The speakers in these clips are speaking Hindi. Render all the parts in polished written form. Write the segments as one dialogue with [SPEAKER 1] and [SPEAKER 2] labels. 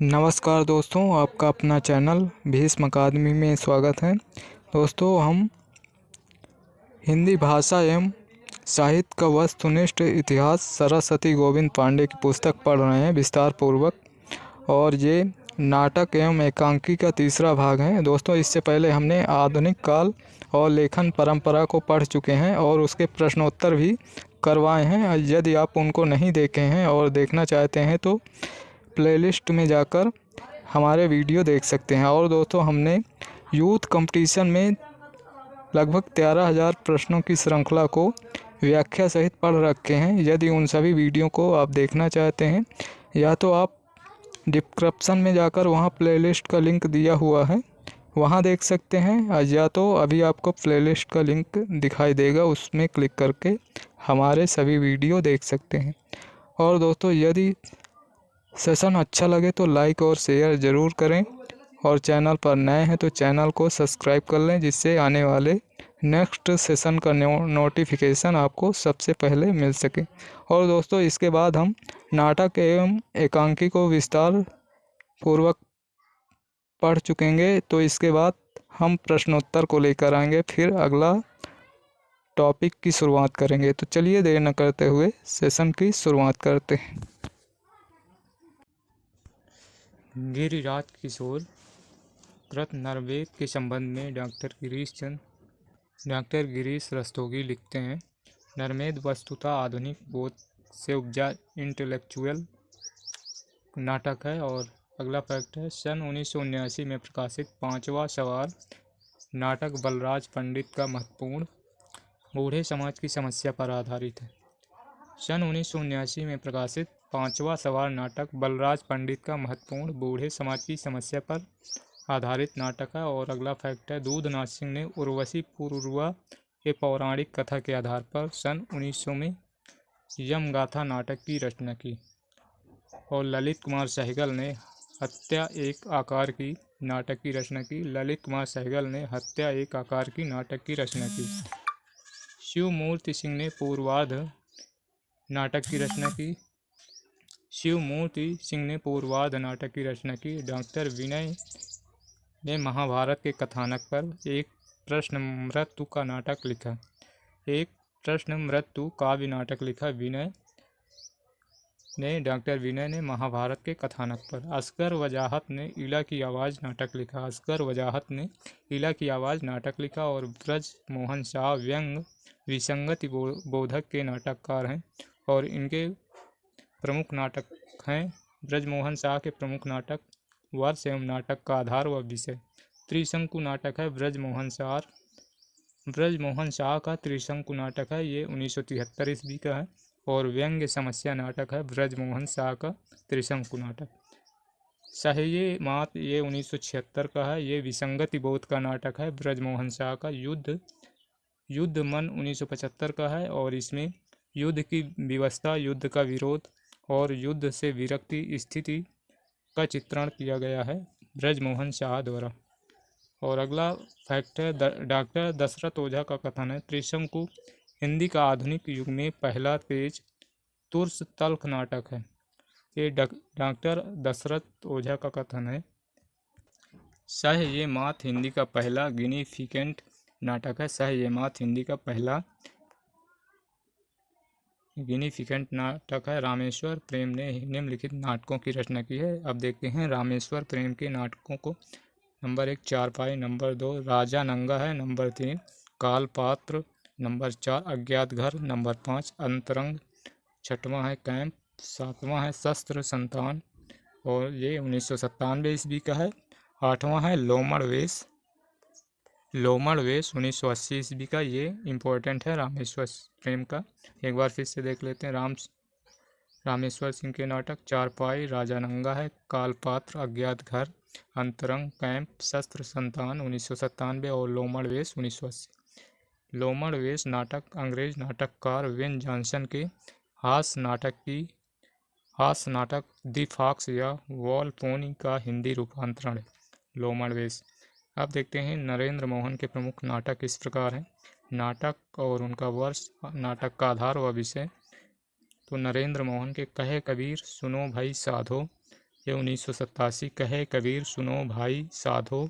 [SPEAKER 1] नमस्कार दोस्तों, आपका अपना चैनल भीष्म अकादमी में स्वागत है। दोस्तों, हम हिंदी भाषा एवं साहित्य का वस्तुनिष्ठ इतिहास सरस्वती गोविंद पांडे की पुस्तक पढ़ रहे हैं विस्तार पूर्वक, और ये नाटक एवं एकांकी का तीसरा भाग है। दोस्तों, इससे पहले हमने आधुनिक काल और लेखन परंपरा को पढ़ चुके हैं और उसके प्रश्नोत्तर भी करवाए हैं। यदि आप उनको नहीं देखे हैं और देखना चाहते हैं तो प्लेलिस्ट में जाकर हमारे वीडियो देख सकते हैं। और दोस्तों, हमने यूथ कंपटीशन में लगभग 13,000 प्रश्नों की श्रृंखला को व्याख्या सहित पढ़ रखे हैं। यदि उन सभी वीडियो को आप देखना चाहते हैं, या तो आप डिस्क्रिप्शन में जाकर वहां प्लेलिस्ट का लिंक दिया हुआ है, वहां देख सकते हैं, या तो अभी आपको प्लेलिस्ट का लिंक दिखाई देगा, उसमें क्लिक करके हमारे सभी वीडियो देख सकते हैं। और दोस्तों, यदि सेशन अच्छा लगे तो लाइक और शेयर ज़रूर करें, और चैनल पर नए हैं तो चैनल को सब्सक्राइब कर लें, जिससे आने वाले नेक्स्ट सेशन का नोटिफिकेशन आपको सबसे पहले मिल सके। और दोस्तों, इसके बाद हम नाटक एवं एकांकी को विस्तार पूर्वक पढ़ चुकेंगे, तो इसके बाद हम प्रश्नोत्तर को लेकर आएंगे, फिर अगला टॉपिक की शुरुआत करेंगे। तो चलिए देर न करते हुए सेशन की शुरुआत करते हैं।
[SPEAKER 2] गिरिराज किशोर कृत नरवेद के संबंध में डॉक्टर गिरीश रस्तोगी लिखते हैं, नरमेद वस्तुतः आधुनिक बोध से उपजा इंटेलेक्चुअल नाटक है। और अगला फैक्ट है, सन 1979 में प्रकाशित 5वां सवार नाटक बलराज पंडित का महत्वपूर्ण बूढ़े समाज की समस्या पर आधारित है। सन 1979 में प्रकाशित 5वां सवार नाटक बलराज पंडित का महत्वपूर्ण बूढ़े समाज की समस्या पर आधारित नाटक है। और अगला फैक्ट है, दूधनाथ सिंह ने उर्वशी पूर्वा के पौराणिक कथा के आधार पर सन 1900 में यमगाथा नाटक की रचना की। और ललित कुमार सहगल ने हत्या एक आकार की नाटक की रचना की। ललित कुमार सहगल ने हत्या एक आकार की नाटक की रचना की। शिवमूर्ति सिंह ने पूर्वार्ध नाटक की रचना की। शिवमूर्ति सिंह ने पूर्वार्ध नाटक की रचना की। डॉक्टर विनय ने महाभारत के कथानक पर एक प्रश्न मृत्यु का नाटक लिखा। एक प्रश्न मृत्यु काव्य नाटक लिखा। डॉक्टर विनय ने महाभारत के कथानक पर। असगर वजाहत ने इला की आवाज़ नाटक लिखा। असगर वजाहत ने इला की आवाज़ नाटक लिखा। और ब्रज मोहन शाह व्यंग विसंगति बोधक के नाटककार हैं, और इनके प्रमुख नाटक हैं। ब्रजमोहन शाह के प्रमुख नाटक वर्ष एवं नाटक का आधार व विषय। त्रिशंकु नाटक है ब्रजमोहन शाह का त्रिशंकु नाटक है, ये 1973 ईस्वी का है। और व्यंग्य समस्या नाटक है ब्रजमोहन शाह का त्रिशंकु नाटक। सह्ये मात, ये 1976 का है, ये विसंगति बोध का नाटक है ब्रजमोहन शाह का। युद्ध मन 1975 का है, और इसमें युद्ध की व्यवस्था, युद्ध का विरोध और युद्ध से विरक्ति स्थिति का चित्रण किया गया है ब्रजमोहन शाह द्वारा। और अगला फैक्ट है, डॉक्टर दशरथ ओझा का कथन है, त्रिशंकु हिंदी का आधुनिक युग में पहला तेज तुर्स तल्ख नाटक है। ये डॉक्टर दशरथ ओझा का कथन है। सह्येमात हिंदी का पहला गिनीफिकेंट नाटक है। सह्येमात हिंदी का पहला गिनीफिकेंट नाटक है। रामेश्वर प्रेम ने निम्नलिखित नाटकों की रचना की है। अब देखते हैं रामेश्वर प्रेम के नाटकों को। नंबर 1 चारपाई, नंबर 2 राजा नंगा है, नंबर 3 कालपात्र, नंबर 4 अज्ञात घर, नंबर 5 अंतरंग, 6वां है कैंप, 7वां है शस्त्र संतान, और ये 1997 ईस्वी का है। 8वां है लोमड़ वेश 1980 ईस्वी का, ये इम्पोर्टेंट है रामेश्वर प्रेम का। एक बार फिर से देख लेते हैं। रामेश्वर सिंह के नाटक चारपाई, राजा नंगा है, कालपात्र, अज्ञात घर, अंतरंग, कैंप, शस्त्र संतान 1997, और लोमड़ वेश 1980। लोमड़ वेश नाटक अंग्रेज नाटककार वेन जॉनसन के हास्य नाटक दी फॉक्स या वॉल पोनी का हिंदी रूपांतरण है लोमड़ वेश। अब देखते हैं नरेंद्र मोहन के प्रमुख नाटक इस प्रकार हैं। नाटक और उनका वर्ष, नाटक का आधार व विषय। तो नरेंद्र मोहन के कहे कबीर, सुनो भाई साधो, ये 1987। कहे कबीर सुनो भाई साधो,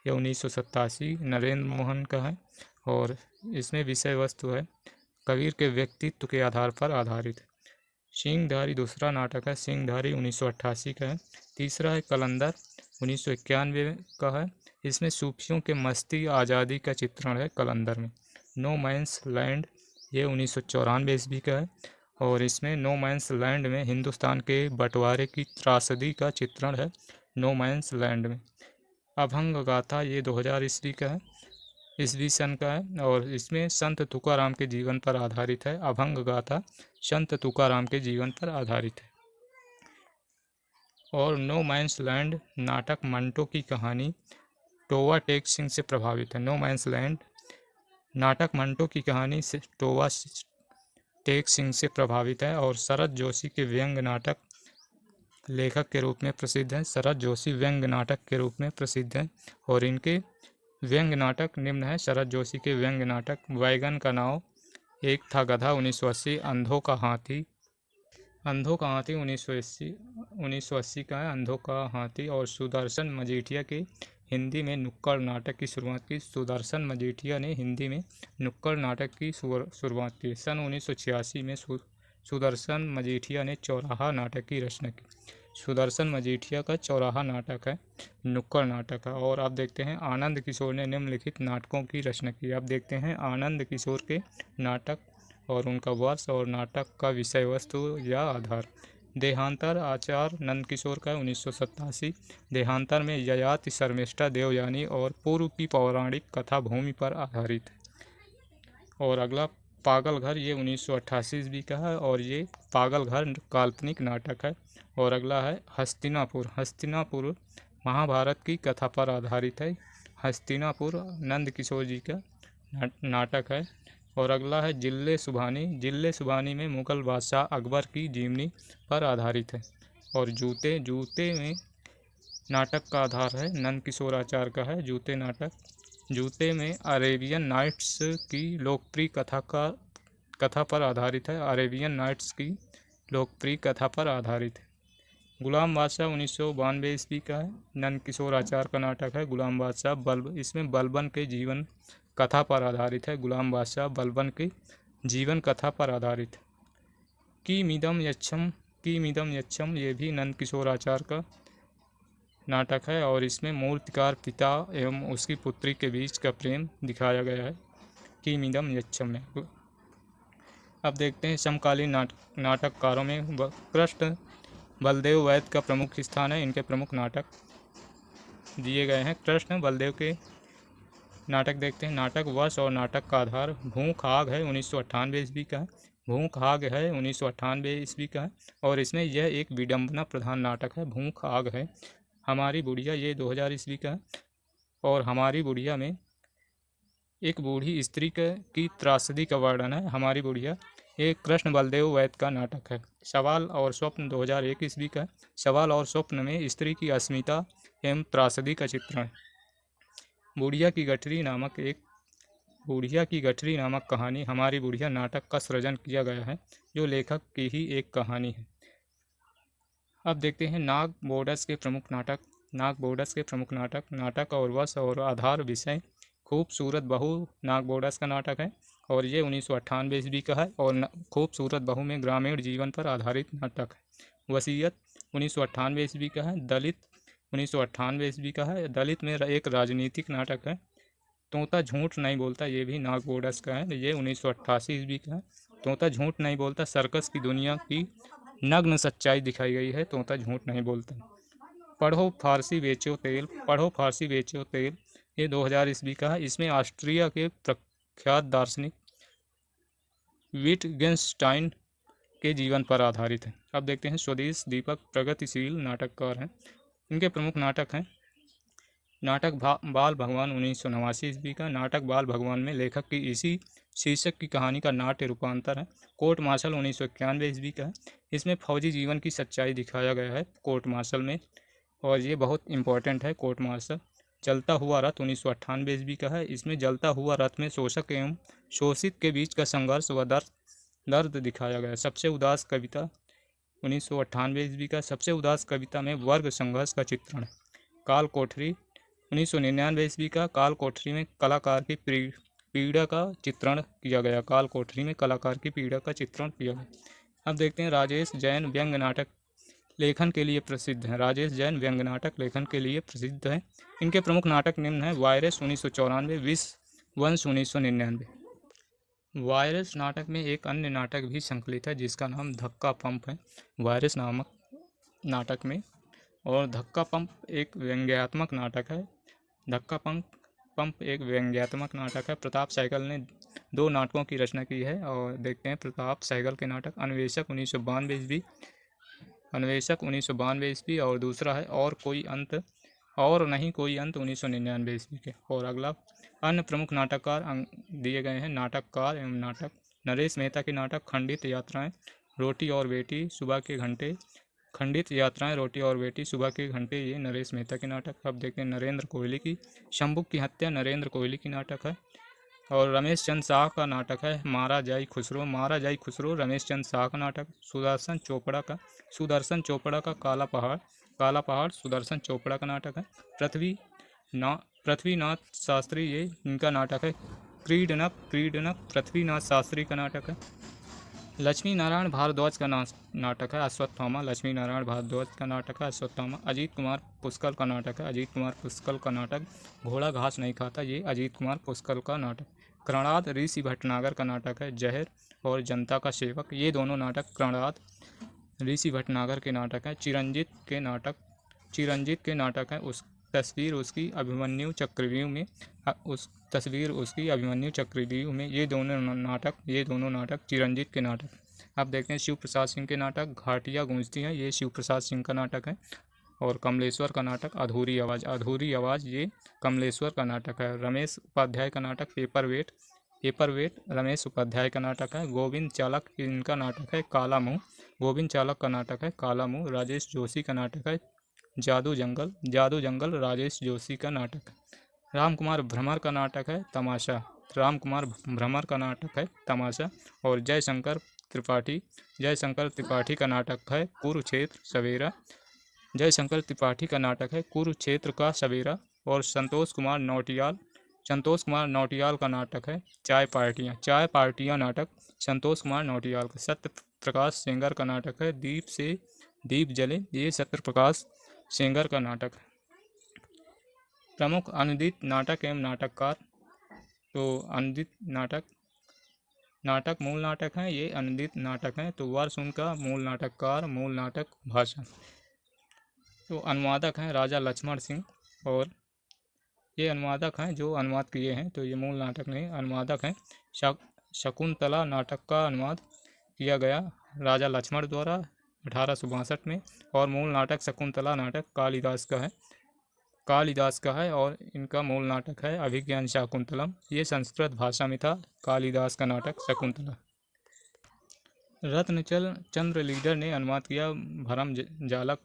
[SPEAKER 2] ये 1987 नरेंद्र मोहन का है। और इसमें विषय वस्तु है कबीर के व्यक्तित्व के आधार पर आधारित है। सिंहधारी दूसरा नाटक है, सिंहधारी 1988 का है। तीसरा है कलंदर 1991 का है। इसमें सूफियों के मस्ती आज़ादी का चित्रण है कलंदर में। नो मैंस लैंड ये 1994 ईस्वी का है। और इसमें नो मैंस लैंड में हिंदुस्तान के बंटवारे की त्रासदी का चित्रण है नो मैंस लैंड में। अभंग गाथा ये 2000 ईस्वी का है, ईस्वी सन का है। और इसमें संत तुकाराम के जीवन पर आधारित है। अभंग गाथा संत तुकाराम के जीवन पर आधारित है। और नो मैंस लैंड नाटक मंटो की कहानी टोवा टेक सिंह से प्रभावित है। नो मैंस लैंड नाटक मंटो की कहानी से टोवा टेक सिंह से प्रभावित है। और शरद जोशी के व्यंग नाटक लेखक के रूप में प्रसिद्ध हैं। शरद जोशी व्यंग नाटक के रूप में प्रसिद्ध हैं। और इनके व्यंग नाटक निम्न है। शरद जोशी के व्यंग नाटक वैगन का नाव, एक था गधा 1980, अंधों का हाथी 1980 का है अंधों का हाथी। और सुदर्शन मजीठिया के हिंदी में नुक्कड़ नाटक की शुरुआत की। सुदर्शन मजीठिया ने हिंदी में नुक्कड़ नाटक की शुरुआत की। सन 1986 में सुदर्शन मजीठिया ने चौराहा नाटक की रचना की। सुदर्शन मजीठिया का चौराहा नाटक है, नुक्कड़ नाटक है। और आप देखते हैं आनंद किशोर ने निम्नलिखित नाटकों की रचना की। आप देखते हैं आनंद किशोर के नाटक और उनका वर्ष और नाटक का विषय वस्तु या आधार। देहांतर आचार्य नंदकिशोर का 1987। देहांतर में ययाति शर्मिष्ठा देवयानी और पूर्व की पौराणिक कथा भूमि पर आधारित है। और अगला पागल घर ये 1988 ईस्वी का है। और ये पागल घर काल्पनिक नाटक है। और अगला है हस्तिनापुर। हस्तिनापुर महाभारत की कथा पर आधारित है। हस्तिनापुर नंद किशोर जी का नाटक है। और अगला है जिल्ले सुभानी। जिल्ले सुभानी में मुगल बादशाह अकबर की जीवनी पर आधारित है। और जूते जूते में नाटक का आधार है नंद किशोर आचार्य का है जूते नाटक। जूते में अरेबियन नाइट्स की लोकप्रिय कथा पर आधारित है। अरेबियन नाइट्स की लोकप्रिय कथा पर आधारित है। गुलाम बादशाह 1992 ईस्वी का है, नंद किशोर आचार्य का नाटक है गुलाम बादशाह। इसमें बलबन के जीवन कथा पर आधारित है। गुलाम बादशाह बलबन के जीवन कथा पर आधारित है। कीमिदम यच्छम ये भी नंद किशोर आचार्य का नाटक है। और इसमें मूर्तिकार पिता एवं उसकी पुत्री के बीच का प्रेम दिखाया गया है कीमिदम यच्छम में। अब देखते हैं समकालीन नाटककारों में कृष्ण बलदेव वैद्य का प्रमुख स्थान है। इनके प्रमुख नाटक दिए गए हैं। कृष्ण बलदेव के नाटक देखते हैं। नाटक वर्ष और नाटक का आधार भूख आग है 1998 ईस्वी का है। भूख आग है 1998 ईस्वी का है। और इसमें यह एक विडंबना प्रधान नाटक है। भूख आग है। हमारी बुढ़िया ये 2000 ईस्वी का है। और हमारी बुढ़िया में एक बूढ़ी स्त्री की त्रासदी का वर्णन है। हमारी बुढ़िया ये कृष्ण बलदेव वैद्य का नाटक है। सवाल और स्वप्न 2001 ईस्वी का है। सवाल और स्वप्न में स्त्री की अस्मिता एवं त्रासदी का चित्रण है। बुढ़िया की गठरी नामक कहानी हमारी बुढ़िया नाटक का सृजन किया गया है, जो लेखक की ही एक कहानी है। अब देखते हैं नाग बोडस के प्रमुख नाटक। नाग बोडस के प्रमुख नाटक और वर्ष और आधार विषय खूबसूरत बहू नाग बोडस का नाटक है। और ये 1998 ईस्वी का है। और खूबसूरत बहू में ग्रामीण जीवन पर आधारित नाटक है। वसीयत 1998 ईस्वी का है। दलित 1998 ईस्वी का है। दलित में एक राजनीतिक नाटक है। तोता झूठ नहीं बोलता ये भी नाग बोडस का है। ये 1988 ईस्वी का है। तोता झूठ नहीं बोलता सर्कस की दुनिया की नग्न सच्चाई दिखाई गई है। तोता झूठ नहीं बोलता। पढ़ो फारसी बेचो तेल ये 2000 ईस्वी का है। इसमें ऑस्ट्रिया के प्रख्यात दार्शनिक विटगेन्स्टाइन के जीवन पर आधारित है। अब देखते हैं स्वदेश दीपक प्रगतिशील नाटककार हैं। इनके प्रमुख नाटक हैं नाटक बाल भगवान 1989 ईस्वी का। नाटक बाल भगवान में लेखक की इसी शीर्षक की कहानी का नाट्य रूपांतर है। कोर्ट मार्शल 1991 ईस्वी का है। इसमें फौजी जीवन की सच्चाई दिखाया गया है कोर्ट मार्शल में। और ये बहुत इंपॉर्टेंट है कोर्ट मार्शल। जलता हुआ रथ 1998 ईस्वी का है। इसमें जलता हुआ रथ में शोषक एवं शोषित के बीच का संघर्ष व दर्द दिखाया गया है। सबसे उदास कविता 1998 ईस्वी का। सबसे उदास कविता में वर्ग संघर्ष का चित्रण है। काल कोठरी 1999 ईस्वी का। काल कोठरी में कलाकार की पीड़ा का चित्रण किया गया। काल कोठरी में कलाकार की पीड़ा का चित्रण किया गया। अब देखते हैं राजेश जैन व्यंग नाटक लेखन के लिए प्रसिद्ध हैं। राजेश जैन व्यंग नाटक लेखन के लिए प्रसिद्ध हैं। इनके प्रमुख नाटक निम्न हैं। वायरस 1994, विश्व वंश 1999। वायरस नाटक में एक अन्य नाटक भी संकलित है जिसका नाम धक्का पंप है वायरस नामक नाटक में। और धक्का पंप एक व्यंग्यात्मक नाटक है। धक्का पंप एक व्यंग्यात्मक नाटक है। प्रताप सहगल ने 2 नाटकों की रचना की है। और देखते हैं प्रताप सहगल के नाटक। अन्वेषक 1992 ईस्वी, अन्वेषक 1992 ईस्वी। और दूसरा है और कोई अंत और नहीं कोई अंत 1999 ईस्वी के। और अगला अन्य प्रमुख नाटककार दिए गए हैं। नाटककार एवं नाटक नरेश मेहता के नाटक खंडित यात्राएं, रोटी और बेटी, सुबह के घंटे। खंडित यात्राएं, रोटी और बेटी, सुबह के घंटे, ये नरेश मेहता के नाटक। अब देखते हैं नरेंद्र कोहली की शंभुक की हत्या, नरेंद्र कोहली की नाटक है। और रमेश चंद्र शाह का नाटक है मारा जाई खुसरो। मारा जाई खुसरो रमेश चंद्र शाह का नाटक। सुदर्शन चोपड़ा का काला पहाड़ सुदर्शन चोपड़ा का नाटक है। पृथ्वीनाथ शास्त्री, ये इनका नाटक है। क्रीडनक पृथ्वीनाथ शास्त्री का नाटक है। लक्ष्मी नारायण भारद्वाज का नाटक है अश्वत्थामा। लक्ष्मी नारायण भारद्वाज का नाटक है अश्वत्थामा। अजीत कुमार पुष्कर का नाटक है। अजीत कुमार पुष्कर का नाटक घोड़ा घास नहीं खाता, ये अजीत कुमार पुष्कर का नाटक। कर्णाद ऋषि भटनागर का नाटक है जहर और जनता का सेवक, ये दोनों नाटक कर्णाद ऋषि भटनागर के नाटक हैं। चिरंजीत के नाटक है उस तस्वीर उसकी अभिमन्यु चक्रव्यूह में, ये दोनों नाटक चिरंजीत के नाटक। अब देखते हैं शिव प्रसाद सिंह के नाटक घाटियाँ गूंजती हैं, ये शिव प्रसाद सिंह का नाटक है। और कमलेश्वर का नाटक अधूरी आवाज़, ये कमलेश्वर का नाटक है। रमेश उपाध्याय का नाटक पेपरवेट रमेश उपाध्याय का नाटक है। गोविंद चालक इनका नाटक है काला मुँह। राजेश जोशी का नाटक है जादू जंगल राजेश जोशी का नाटक है। रामकुमार भ्रमर का नाटक है तमाशा। और जयशंकर त्रिपाठी का नाटक है कुरुक्षेत्र का सवेरा। और संतोष कुमार नौटियाल का नाटक है चाय पार्टियाँ नाटक संतोष कुमार नौटियाल का। सत्य प्रकाश सेंगर का नाटक है दीप जले, ये सत्य प्रकाश सेंगर का नाटक है। प्रमुख अनुदित नाटक एवं नाटककार, तो अनुदित नाटक मूल नाटक हैं, ये अनुदित नाटक हैं। तो वर्ष उनका, मूल नाटककार, मूल नाटक, भाषा। तो अनुवादक हैं राजा लक्ष्मण सिंह, और ये अनुवादक हैं जो अनुवाद किए हैं, तो ये मूल नाटक नहीं, अनुवादक हैं। शकुंतला नाटक का अनुवाद किया गया राजा लक्ष्मण द्वारा 1862 में। और मूल नाटक शकुंतला नाटक कालिदास का है। और इनका मूल नाटक है अभिज्ञान शाकुंतलम, ये संस्कृत भाषा में था कालिदास का नाटक शकुंतला। रत्नचंद्र लीडर ने अनुवाद किया भरम जालक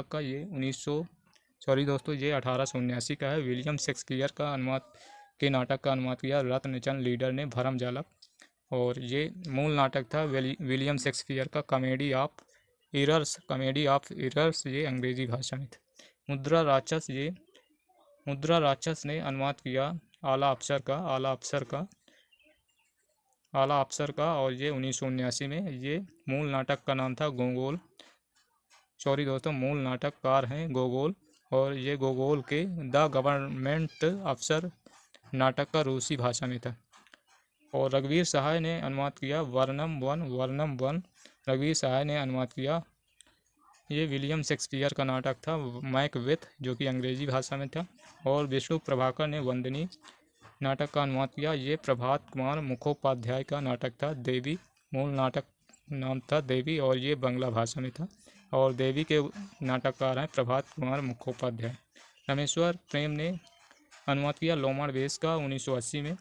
[SPEAKER 2] का। ये 1879 का है। विलियम शेक्सपियर का नाटक का अनुवाद किया रत्नचंद्र लीडर ने भरम जालक। और ये मूल नाटक था विलियम शेक्सपियर का कॉमेडी ऑफ एरर्स, ये अंग्रेजी भाषा में था। मुद्रा राक्षस ने अनुवाद किया आला अफसर का। और ये 1979 में, ये मूल नाटक का नाम था गोगोल। मूल नाटककार हैं गोगोल। और ये गोगोल के द गवर्नमेंट अफसर नाटक का रूसी भाषा में था। और रघुवीर सहाय ने अनुवाद किया वर्णम वन। रघुवीर सहाय ने अनुवाद किया, ये विलियम शेक्सपियर का नाटक था मैकबेथ, जो कि अंग्रेजी भाषा में था। और विष्णु प्रभाकर ने वंदनी नाटक का अनुवाद किया, ये प्रभात कुमार मुखोपाध्याय का नाटक था देवी। मूल नाटक नाम था देवी, और ये बंगला भाषा में था। और देवी के नाटककार हैं प्रभात कुमार मुखोपाध्याय। रामेश्वर प्रेम ने अनुवाद किया लोमड़ वेश का 1980 में।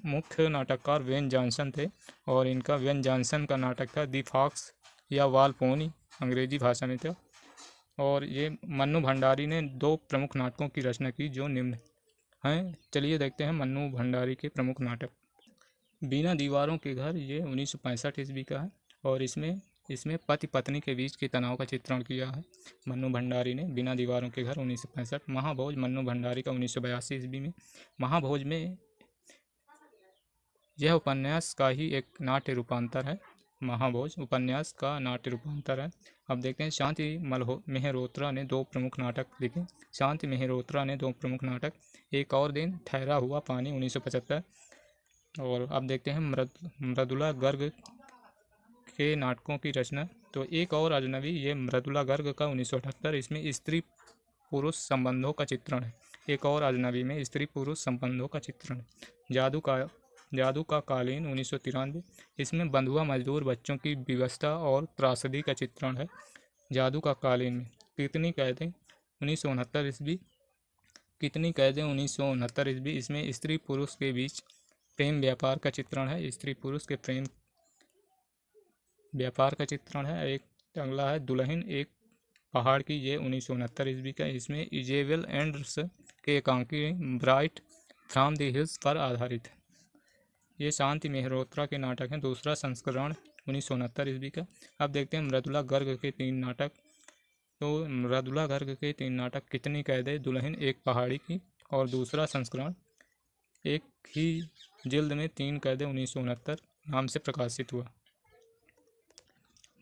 [SPEAKER 2] मुख्य नाटककार वेन जॉनसन थे, और इनका वेन जॉनसन का नाटक था दी फॉक्स या वाल पोनी, अंग्रेजी भाषा में था। और ये मन्नू भंडारी ने 2 प्रमुख नाटकों की रचना की जो निम्न हैं। चलिए देखते हैं मन्नू भंडारी के प्रमुख नाटक। बिना दीवारों के घर ये 1965 ईस्वी का है और इसमें इसमें पति पत्नी के बीच के तनाव का चित्रण किया है मन्नू भंडारी ने। बिना दीवारों के घर 1965। महाभोज मन्नू भंडारी का 1982 ईस्वी में। महाभोज में यह उपन्यास का ही एक नाट्य रूपांतर है। महाभोज उपन्यास का नाट्य रूपांतर है। अब देखते हैं शांति मेहरोत्रा ने 2 प्रमुख नाटक लिखे। शांति मेहरोत्रा ने 2 प्रमुख नाटक, एक और दिन, ठहरा हुआ पानी 1975। और अब देखते हैं मृदुला गर्ग के नाटकों की रचना। तो एक और अजनबी, ये मृदुला गर्ग का 1978। इसमें स्त्री पुरुष संबंधों का चित्रण है। एक और अजनबी में स्त्री पुरुष संबंधों का चित्रण है। जादू का कालीन 1993। इसमें बंधुआ मजदूर बच्चों की व्यवस्था और त्रासदी का चित्रण है। जादू का कालीन में कितनी कैदें 1969 ईस्वी। कितनी कैदें 1969 ईस्वी। इसमें स्त्री पुरुष के बीच प्रेम व्यापार का चित्रण है। स्त्री पुरुष के प्रेम व्यापार का चित्रण है। एक अगला है दुल्हन एक पहाड़ की, ये 1969 ईस्वी का। इसमें इजेबेल एंडर्स के एकांकी ब्राइट फ्रॉम द हिल्स पर आधारित है। ये शांति मेहरोत्रा के नाटक हैं। दूसरा संस्करण 1969 ईस्वी का। अब देखते हैं मृदुला गर्ग के 3 नाटक। तो मृदुला गर्ग के 3 नाटक कितनी कैदें, दुल्हन एक पहाड़ी की और दूसरा संस्करण एक ही जिल्द में 3 कैदें 1969 नाम से प्रकाशित हुआ।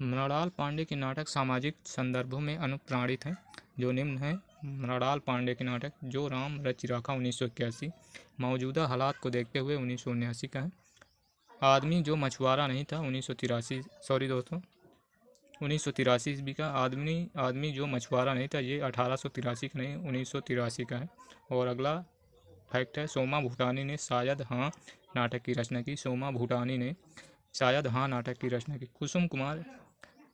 [SPEAKER 2] मृणाल पांडे के नाटक सामाजिक संदर्भों में अनुप्राणित हैं, जो निम्न हैं। मृणाल पांडे के नाटक जो राम रचिराखा 1981, मौजूदा हालात को देखते हुए 1979 का है। आदमी जो मछुआरा नहीं था 1983, सॉरी दोस्तों 1983 ईस्वी का। आदमी जो मछुआरा नहीं था, ये 1883 का नहीं 1983 का है। और अगला फैक्ट है, सोमा भूटानी ने शायद हाँ नाटक की रचना की। सोमा भूटानी ने शायद हाँ नाटक की रचना की।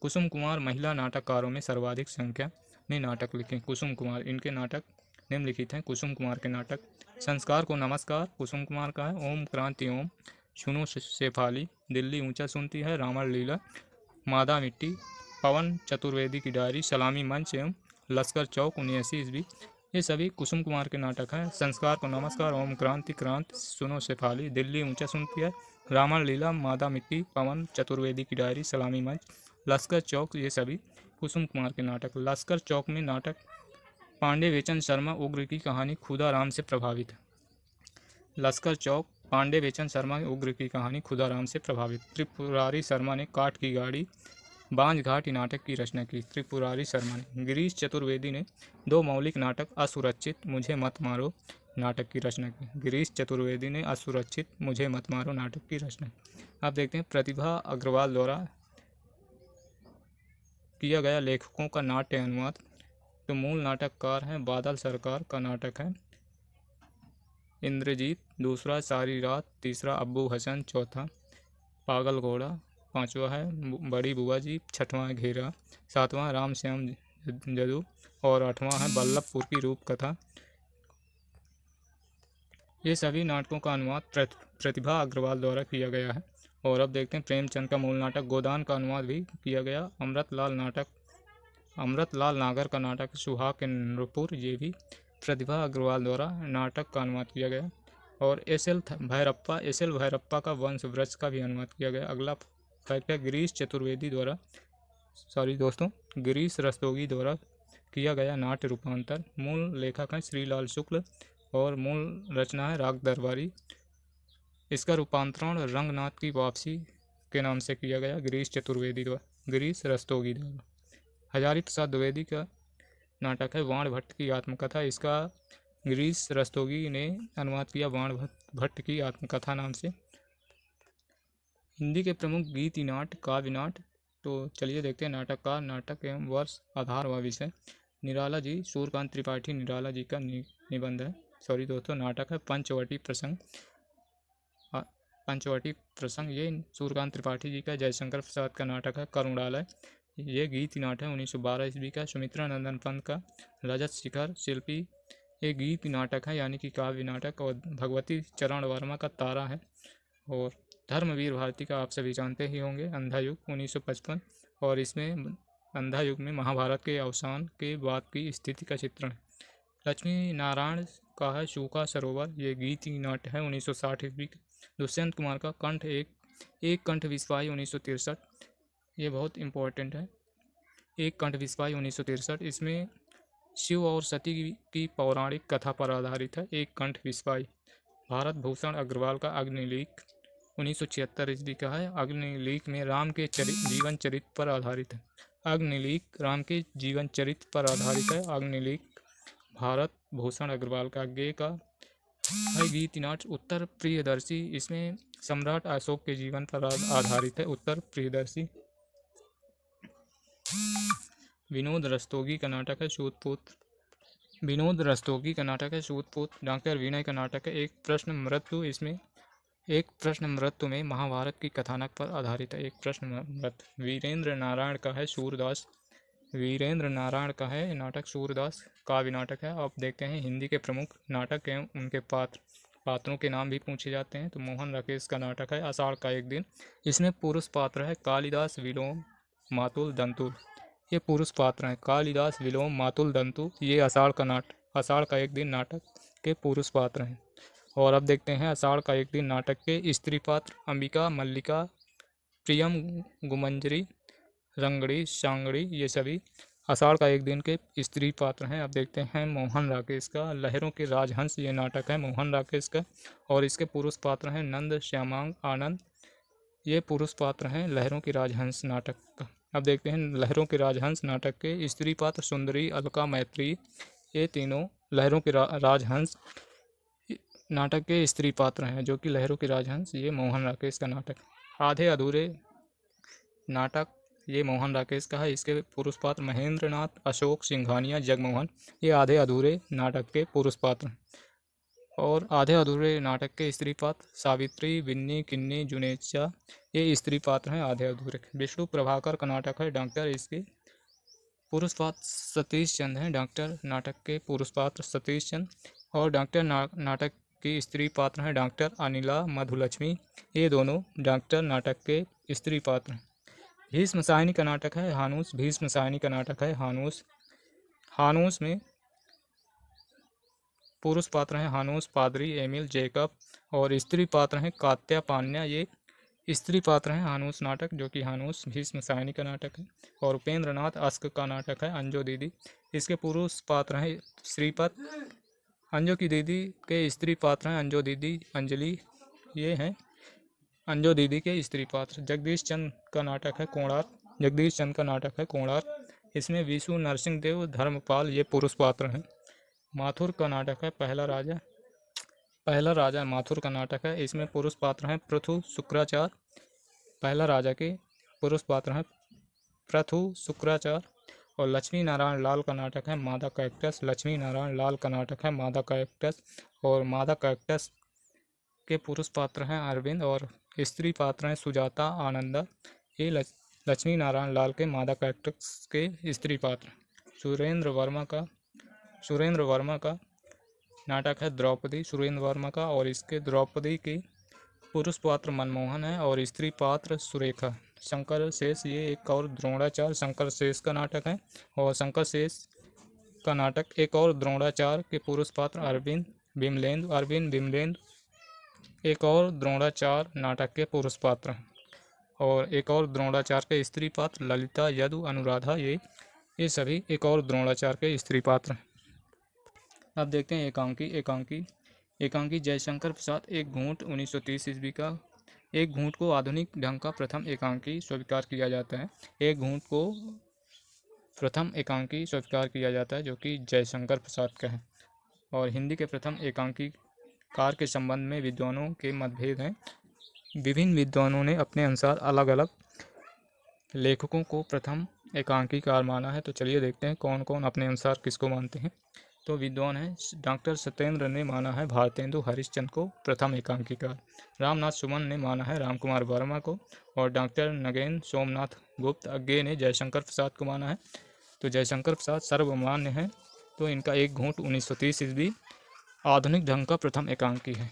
[SPEAKER 2] कुसुम कुमार महिला नाटककारों में सर्वाधिक संख्या में नाटक लिखे। कुसुम कुमार, इनके नाटक निम्नलिखित हैं। कुसुम कुमार के नाटक संस्कार को नमस्कार कुसुम कुमार का है। ओम क्रांति ओम, सुनो शेफाली, दिल्ली ऊंचा सुनती है, रावण लीला, मादा मिट्टी, पवन चतुर्वेदी की डायरी, सलामी मंच एवं लश्कर चौक 79 ईस्वी। ये सभी कुसुम कुमार के नाटक हैं। संस्कार को नमस्कार, ओम क्रांति क्रांत, सुनो शेफाली, दिल्ली ऊंचा सुनती है, रावण लीला, मादा मिट्टी, पवन चतुर्वेदी की डायरी, सलामी मंच, लश्कर चौक, ये सभी कुसुम कुमार के नाटक। लश्कर चौक में नाटक पांडे बेचन शर्मा उग्र की कहानी खुदाराम से प्रभावित है। लश्कर चौक पांडे बेचन शर्मा उग्र की कहानी खुदाराम से प्रभावित। त्रिपुरारी शर्मा ने काठ की गाड़ी, बांझ घाटी नाटक की रचना की। त्रिपुरारी शर्मा ने। गिरीश चतुर्वेदी ने 2 मौलिक नाटक असुरक्षित, मुझे मत मारो नाटक की रचना की। गिरीश चतुर्वेदी ने असुरक्षित, मुझे मत मारो नाटक की रचना। अब देखते हैं प्रतिभा अग्रवाल द्वारा किया गया लेखकों का नाट्य अनुवाद। तो मूल नाटककार हैं बादल सरकार का नाटक है इंद्रजीत, दूसरा सारी रात, तीसरा अब्बू हसन, चौथा पागल घोड़ा, पांचवा है बड़ी बुआ जी, छठवां है घेरा, सातवां राम श्याम जदू और आठवां है बल्लभपुर की रूप कथा। ये सभी नाटकों का अनुवाद प्रतिभा अग्रवाल द्वारा किया गया है। और अब देखते हैं प्रेमचंद का मूल नाटक गोदान का अनुवाद भी किया गया। अमृतलाल नागर का नाटक सुहाग के नूरपुर, ये भी प्रतिभा अग्रवाल द्वारा नाटक का अनुवाद किया गया। और एस एल भैरप्पा का वंश वृक्ष का भी अनुवाद किया गया। अगला फैक्ट है गिरीश रस्तोगी द्वारा किया गया नाट्य रूपांतर। मूल लेखक हैं श्रीलाल शुक्ल और मूल रचना है राग दरबारी। इसका रूपांतरण रंगनाथ की वापसी के नाम से किया गया गिरीश रस्तोगी द्वारा। हजारी प्रसाद द्विवेदी का नाटक है वाण भट्ट की आत्मकथा। इसका गिरीश रस्तोगी ने अनुवाद किया वाण भट्ट की आत्मकथा नाम से। हिंदी के प्रमुख गीति नाट्य काव्य नाट्य। तो चलिए देखते हैं नाटककार, नाटक एवं वर्ष, आधार व विषय। निराला जी, सूर्यकांत त्रिपाठी निराला जी का निबंध है। सॉरी दोस्तों, नाटक है पंचवटी प्रसंग, ये सूर्यकांत त्रिपाठी जी का। जयशंकर प्रसाद का नाटक है करुणालय, ये गीत नाटक है 1912 ईस्वी का। सुमित्रा नंदन पंत का रजत शिखर शिल्पी, ये गीत नाटक है यानी कि काव्य नाटक। और भगवती चरण वर्मा का तारा है। और धर्मवीर भारती का आप सभी जानते ही होंगे, अंधा युग 1955। और इसमें अंधा युग में महाभारत के अवसान के बाद की स्थिति का चित्रण है। लक्ष्मी नारायण का है सूखा सरोवर, ये गीत नाट्य है 1960 ईस्वी का। दुष्यंत कुमार का कंठ एक कंठ विस्फाई 1963, ये बहुत इम्पोर्टेंट है। एक कंठ विस्फाई 1963, इसमें शिव और सती की पौराणिक कथा पर आधारित है। एक कंठ विस्फाई। भारत भूषण अग्रवाल का अग्निलीक 1976 ईस्वी का है। अग्निलीक में राम के जीवन चरित्र पर आधारित है। अग्निलीक राम के जीवन चरित्र पर आधारित है। अग्निलीक भारत भूषण अग्रवाल का गे का है गीत नाट्य। उत्तर प्रियदर्शी, इसमें सम्राट अशोक के जीवन पर आधारित है। उत्तर प्रियदर्शी। विनोद रस्तोगी का नाटक है शूतपुत्र। विनोद रस्तोगी का नाटक है शूतपुत्र। डॉक्टर विनय का नाटक है एक प्रश्न मृत्यु। इसमें एक प्रश्न मृत्यु में महाभारत की कथानक पर आधारित है। एक प्रश्न मृत्यु। वीरेंद्र नारायण का है सूरदास। वीरेंद्र नारायण का है नाटक सूरदास, काव्य नाटक है। अब देखते हैं हिंदी के प्रमुख नाटक एवं उनके पात्रों के नाम भी पूछे जाते हैं। तो मोहन राकेश का नाटक है आषाढ़ का एक दिन। इसमें पुरुष पात्र है कालिदास, विलोम, मातुल, दंतुल। ये पुरुष पात्र हैं कालिदास, विलोम, मातुल, दंतु। ये आषाढ़ का एक दिन नाटक के पुरुष पात्र हैं। और अब देखते हैं आषाढ़ का एक दिन नाटक के स्त्री पात्र। अंबिका, मल्लिका, प्रियम, गुमंजरी, रंगड़ी, सांगड़ी, ये सभी आषाढ़ का एक दिन के स्त्री पात्र हैं। अब देखते हैं मोहन राकेश का लहरों के राजहंस। ये नाटक है मोहन राकेश का और इसके पुरुष पात्र हैं नंद, श्यामांग, आनंद। ये पुरुष पात्र हैं लहरों के राजहंस नाटक का। अब देखते हैं लहरों के राजहंस नाटक के स्त्री पात्र। सुंदरी, अलका, मैत्री, ये तीनों लहरों के राजहंस नाटक के स्त्री पात्र हैं जो कि लहरों के राजहंस। ये मोहन राकेश का नाटक। आधे अधूरे नाटक, ये मोहन राकेश का है। इसके पुरुष पात्र महेंद्र नाथ, अशोक, सिंघानिया, जगमोहन। ये आधे अधूरे नाटक के पुरुष पात्र। और आधे अधूरे नाटक के स्त्री पात्र सावित्री, बिन्नी, किन्नी, जुनेजा, ये स्त्री पात्र हैं आधे अधूरे। विष्णु प्रभाकर का नाटक है डॉक्टर। इसके पुरुष पात्र सतीश चंद्र हैं। डॉक्टर नाटक के पुरुष पात्र सतीश चंद्र। और डॉक्टर नाटक की स्त्री पात्र हैं डॉक्टर अनिला, मधुलक्ष्मी। ये दोनों डॉक्टर नाटक के स्त्री पात्र हैं। भीष्म सायनी का नाटक है हानूस। भीष्म सायनी का नाटक है हानूस। हानूस में पुरुष पात्र हैं हानूस, पादरी, एमिल, जेकब। और स्त्री पात्र हैं कात्या, पान्या। ये स्त्री पात्र हैं हानूस नाटक, जो कि हानूस भीष्म सायनी का नाटक है। और उपेंद्र नाथ अस्क का नाटक है अंजो दीदी। इसके पुरुष पात्र हैं श्रीपत। अंजो की दीदी के स्त्री पात्र हैं अंजो दीदी, अंजलि। ये हैं अंजो दीदी के स्त्री पात्र। जगदीश चंद का नाटक है कोणार्क। जगदीश चंद का नाटक है कोणार्क। इसमें विशु नरसिंह देव, धर्मपाल, ये पुरुष पात्र हैं। माथुर का नाटक है पहला राजा। पहला राजा माथुर का नाटक है। इसमें पुरुष पात्र हैं पृथु, शुक्राचार्य। पहला राजा के पुरुष पात्र हैं पृथु, शुक्राचार्य। और लक्ष्मी नारायण लाल का नाटक है मादा कैक्टस। लक्ष्मी नारायण लाल का नाटक है मादा कैक्टस। और मादा कैक्टस के पुरुष पात्र हैं अरविंद और स्त्री पात्र हैं सुजाता, आनंदा। ये लक्ष्मी नारायण लाल के मादा कैक्टस के स्त्री पात्र। सुरेंद्र वर्मा का नाटक है द्रौपदी, सुरेंद्र वर्मा का। और इसके द्रौपदी के पुरुष पात्र मनमोहन है और स्त्री पात्र सुरेखा। शंकर शेष, ये एक और द्रोणाचार्य शंकर शेष का नाटक है। और शंकर शेष का नाटक एक और द्रोणाचार्य के पुरुष पात्र अरविंद विमलेंद्र। एक और द्रोणाचार्य नाटक के पुरुष पात्र हैं। और एक और द्रोणाचार्य के स्त्री पात्र ललिता, यदु, अनुराधा। ये सभी एक और द्रोणाचार्य के स्त्री पात्र हैं। अब देखते हैं एकांकी जयशंकर प्रसाद। एक घूंट 1930 ईस्वी का। एक घूंट को आधुनिक ढंग का प्रथम एकांकी स्वीकार किया जाता है। एक घूंट को प्रथम एकांकी स्वीकार किया जाता है जो कि जयशंकर प्रसाद का है। और हिंदी के प्रथम एकांकीकार के संबंध में विद्वानों के मतभेद हैं। विभिन्न विद्वानों ने अपने अनुसार अलग अलग लेखकों को प्रथम एकांकीकार माना है। तो चलिए देखते हैं कौन कौन अपने अनुसार किसको मानते हैं। तो विद्वान हैं डॉक्टर सत्येंद्र ने माना है भारतेंदु हरिश्चंद्र को प्रथम एकांकीकार। रामनाथ सुमन ने माना है रामकुमार वर्मा को। और डॉक्टर नगेन सोमनाथ गुप्त अज्ञे ने जयशंकर प्रसाद को माना है। तो जयशंकर प्रसाद सर्वमान्य है। तो इनका एक घूंट 1930 ईस्वी आधुनिक ढंग का प्रथम एकांकी है।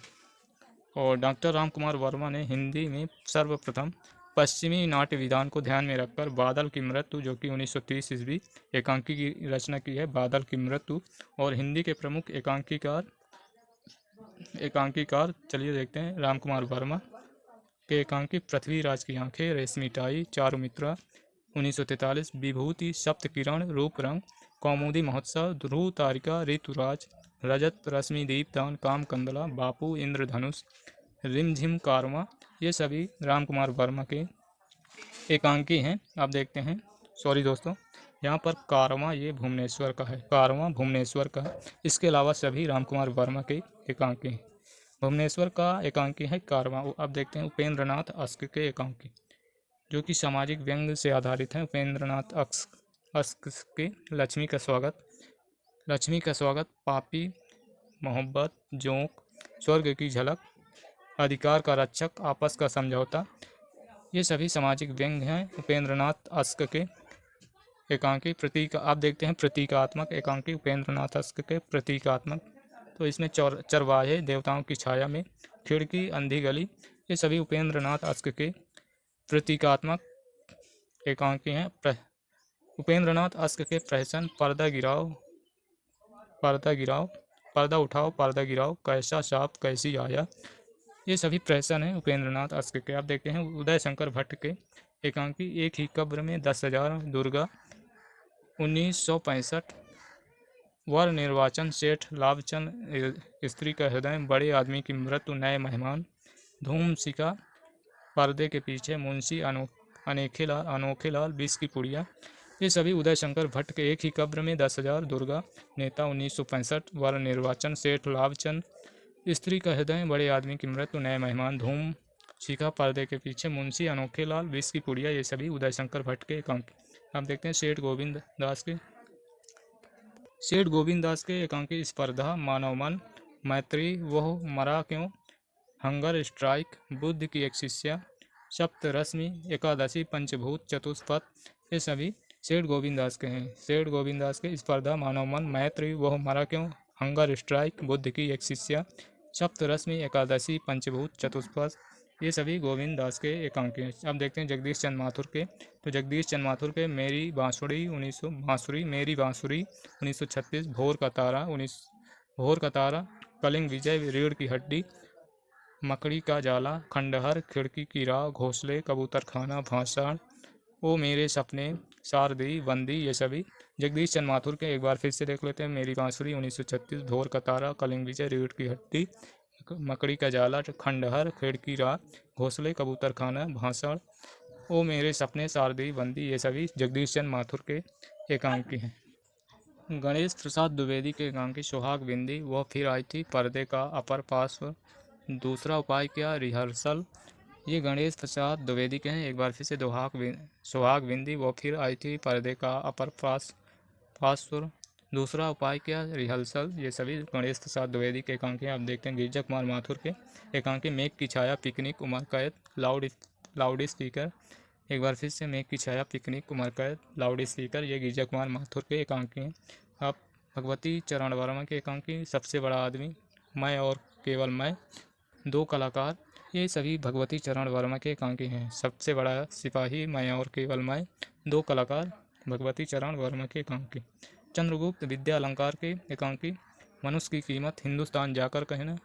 [SPEAKER 2] और डॉक्टर रामकुमार वर्मा ने हिंदी में सर्वप्रथम पश्चिमी नाट्य विधान को ध्यान में रखकर बादल की मृत्यु, जो कि 1930 ईस्वी एकांकी की रचना की है, बादल की मृत्यु। और हिंदी के प्रमुख एकांकीकार एकांकीकार चलिए देखते हैं। रामकुमार वर्मा के एकांकी पृथ्वीराज की आंखें, रेशमिताई, चारुमित्रा 1943, विभूति, सप्तकिरण, रूप रंग, कौमुदी महोत्सव, ध्रुव तारिका, ऋतुराज, रजत, रश्मि दीपदान, काम कंदला, बापू, इंद्रधनुष, रिमझिम, कारवां, ये सभी रामकुमार वर्मा के एकांकी हैं। आप देखते हैं, सॉरी दोस्तों, यहाँ पर कारवां ये भुवनेश्वर का है, कारवां भुवनेश्वर का है। इसके अलावा सभी रामकुमार वर्मा के एकांकी हैं। भुवनेश्वर का एकांकी है कारवां। अब देखते हैं उपेंद्र नाथ अस्क के एकांकी, जो कि सामाजिक व्यंग्य से आधारित है। उपेंद्र नाथ अस्क के लक्ष्मी का स्वागत, पापी, मोहब्बत, जोंक, स्वर्ग की झलक, अधिकार का रक्षक, आपस का समझौता, ये सभी सामाजिक व्यंग्य हैं उपेंद्र नाथ अस्क के एकांकी। प्रतीक आप देखते हैं प्रतीकात्मक एकांकी उपेंद्र नाथ अस्क के प्रतीकात्मक, तो इसमें चरवाहे, देवताओं की छाया में, खिड़की, अंधी गली, ये सभी उपेंद्र नाथ अस्क के प्रतीकात्मक एकांकी हैं। उपेंद्र नाथ अस्क के प्रहसन, पर्दा उठाओ, पर्दा गिराओ, कैसा सांप कैसी आया, ये सभी प्रहसन हैं उपेंद्र नाथ अस्क के। आप देखते हैं उदय शंकर भट्ट के एकांकी, एक ही कब्र में 10,000 दुर्गा 1965, वर निर्वाचन, सेठ लाभचंद, स्त्री का हृदय, बड़े आदमी की मृत्यु, नए मेहमान, धूम सिका, पर्दे के पीछे, मुंशी अनोखे लाल, बीस की पुड़िया, ये सभी उदय शंकर भट्ट के एक ही कब्र में 10,000 दुर्गा, नेता 1965, वर निर्वाचन, सेठ लाभचंद, स्त्री का हृदय, बड़े आदमी की मृत्यु, नए मेहमान, धूम सिका, पर्दे के पीछे, मुंशी अनोखे लाल, बीस की पुड़िया, ये सभी उदय शंकर भट्ट के एकांकी। हम देखते हैं सेठ गोविंद दास के एकांकी, स्पर्धा, मानव मन, मैत्री, वह मरा क्यों, हंगर स्ट्राइक, बुद्ध की एक शिष्या, सप्तरश्मि, एकादशी, पंचभूत, चतुष्पथ, ये सभी सेठ गोविंद दास के हैं। सेठ गोविंद दास के स्पर्धा, मानव मन, मैत्री, वह मरा क्यों, हंगर स्ट्राइक, बुद्ध की एक शिष्या, सप्तरश्मि, एकादशी, पंचभूत, चतुष्पथ, ये सभी गोविंद दास के एकांकी हैं। अब देखते हैं जगदीश चंद्र माथुर के, तो जगदीश चंद्र माथुर के मेरी बांसुरी 1936, भोर का तारा, कलिंग विजय, रीढ़ की हड्डी, मकड़ी का जाला, खंडहर, खिड़की की राह, घोंसले, कबूतर खाना, भाषण, ओ मेरे सपने, शारदी, बंदी, ये सभी जगदीश चंद्र माथुर के। एक बार फिर से देख लेते हैं। मेरी बांसुरी 1936, भोर का तारा, कलिंग विजय, रीढ़ की हड्डी, मकड़ी का जाला, खंडहर, खिड़की राह, घोंसले, कबूतर खाना, भाषण, ओ मेरे सपने, शारदी, बंदी, ये सभी जगदीश चंद्र माथुर के एकांकी हैं। गणेश प्रसाद द्विवेदी के एकांकी, सुहाग बिंदी, वह फिर आई थी, पर्दे का अपर पार्श्व, दूसरा उपाय क्या, रिहर्सल, ये गणेश प्रसाद द्विवेदी के हैं। एक बार फिर से सुहाग बिंदी, वो फिर आई थी, पर्दे का अपर पार्श्व, दूसरा उपाय क्या, रिहर्सल, ये सभी गणेश प्रसाद द्विवेदी के एकांकी हैं। आप देखते हैं गिरजा कुमार माथुर के एकांकी, मेघ की छाया, पिकनिक, उमर कैद, लाउड स्पीकर, एक बार फिर से मेघ की छाया, पिकनिक, उमर कैद, लाउड स्पीकर, ये गिरजा कुमार माथुर के एकांकी हैं। आप भगवती चरण वर्मा के एकांकी, सबसे बड़ा आदमी, मैं और केवल मैं, दो कलाकार, ये सभी भगवती चरण वर्मा के एकांकी हैं। सबसे बड़ा सिपाही, मैं और केवल मैं, दो कलाकार, भगवती चरण वर्मा के एकांकी। चंद्रगुप्त विद्या अलंकार के एकांकी, मनुष्य की कीमत, हिंदुस्तान जाकर कहना,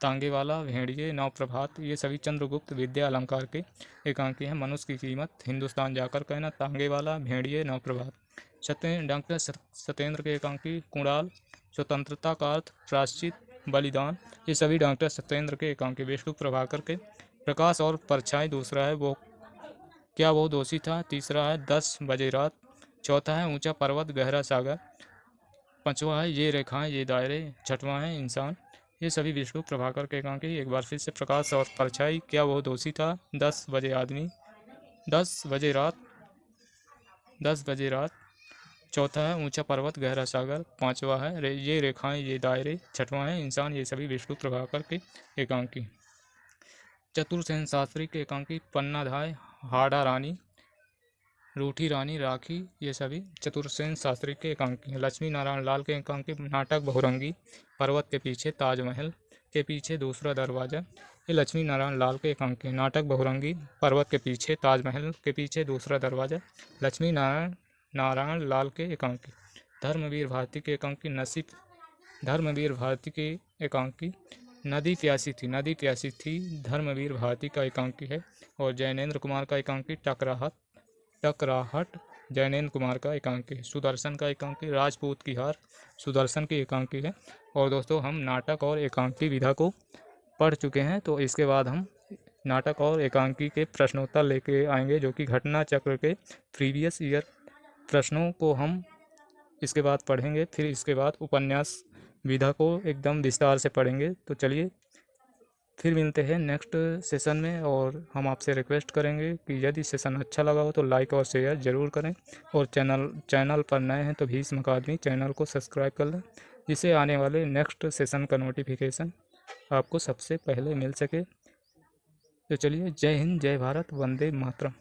[SPEAKER 2] तांगे वाला, भेड़िए, नव प्रभात, ये सभी चंद्रगुप्त विद्या अलंकार के एकांकी हैं। मनुष्य की कीमत, हिंदुस्तान जाकर कहना, तांगे वाला, भेड़िए, नव प्रभात। डॉक्टर सत्येंद्र के एकांकी, कुणाल, स्वतंत्रता का अर्थ, प्रायश्चित, बलिदान, ये सभी डॉक्टर सत्येंद्र के एकांकी। विष्णु प्रभाकर के प्रकाश और परछाई, दूसरा है वो दोषी था, तीसरा है 10 बजे रात, चौथा है ऊंचा पर्वत गहरा सागर, पांचवा है ये रेखाएं ये दायरे, छठवां है इंसान, ये सभी विष्णु प्रभाकर के एकांकी। एक बार फिर से प्रकाश और परछाई, क्या वो दोषी था, 10 बजे रात, चौथा है ऊंचा पर्वत गहरा सागर, पांचवा है ये रेखाएं ये दायरे, छठवां है इंसान, ये सभी विष्णु प्रभाकर के एकांकी। चतुरसेन शास्त्री के एकांकी, पन्नाधाय, हाड़ा रानी, रूठी रानी, राखी, ये सभी चतुरसेन शास्त्री के एकांकी। लक्ष्मी नारायण लाल के एकांकी, नाटक बहुरंगी, पर्वत के पीछे, ताजमहल के पीछे, दूसरा दरवाजा, ये लक्ष्मी नारायण लाल के एकांकी। नाटक बहुरंगी, पर्वत के पीछे, ताजमहल के पीछे, दूसरा दरवाजा, लक्ष्मी नारायण लाल के धर्मवीर भारती के एकांकी, नदी प्यासी थी धर्मवीर भारती का एकांकी है। और जैनेन्द्र कुमार का एकांकी टकराहट जैनेन्द्र कुमार का एकांकी है। सुदर्शन का एकांकी राजपूत की हार सुदर्शन की एकांकी है। और दोस्तों हम नाटक और एकांकी विधा को पढ़ चुके हैं, तो इसके बाद हम नाटक और एकांकी के प्रश्नोत्तर लेके आएंगे, जो कि घटना चक्र के प्रीवियस ईयर प्रश्नों को हम इसके बाद पढ़ेंगे। फिर इसके बाद उपन्यास विधा को एकदम विस्तार से पढ़ेंगे। तो चलिए फिर मिलते हैं नेक्स्ट सेशन में। और हम आपसे रिक्वेस्ट करेंगे कि यदि सेशन अच्छा लगा हो तो लाइक और शेयर ज़रूर करें। और चैनल पर नए हैं तो भीष्म अकादमी चैनल को सब्सक्राइब कर लें, जिससे आने वाले नेक्स्ट सेशन का नोटिफिकेशन आपको सबसे पहले मिल सके। तो चलिए, जय हिंद, जय भारत, वंदे मातरम।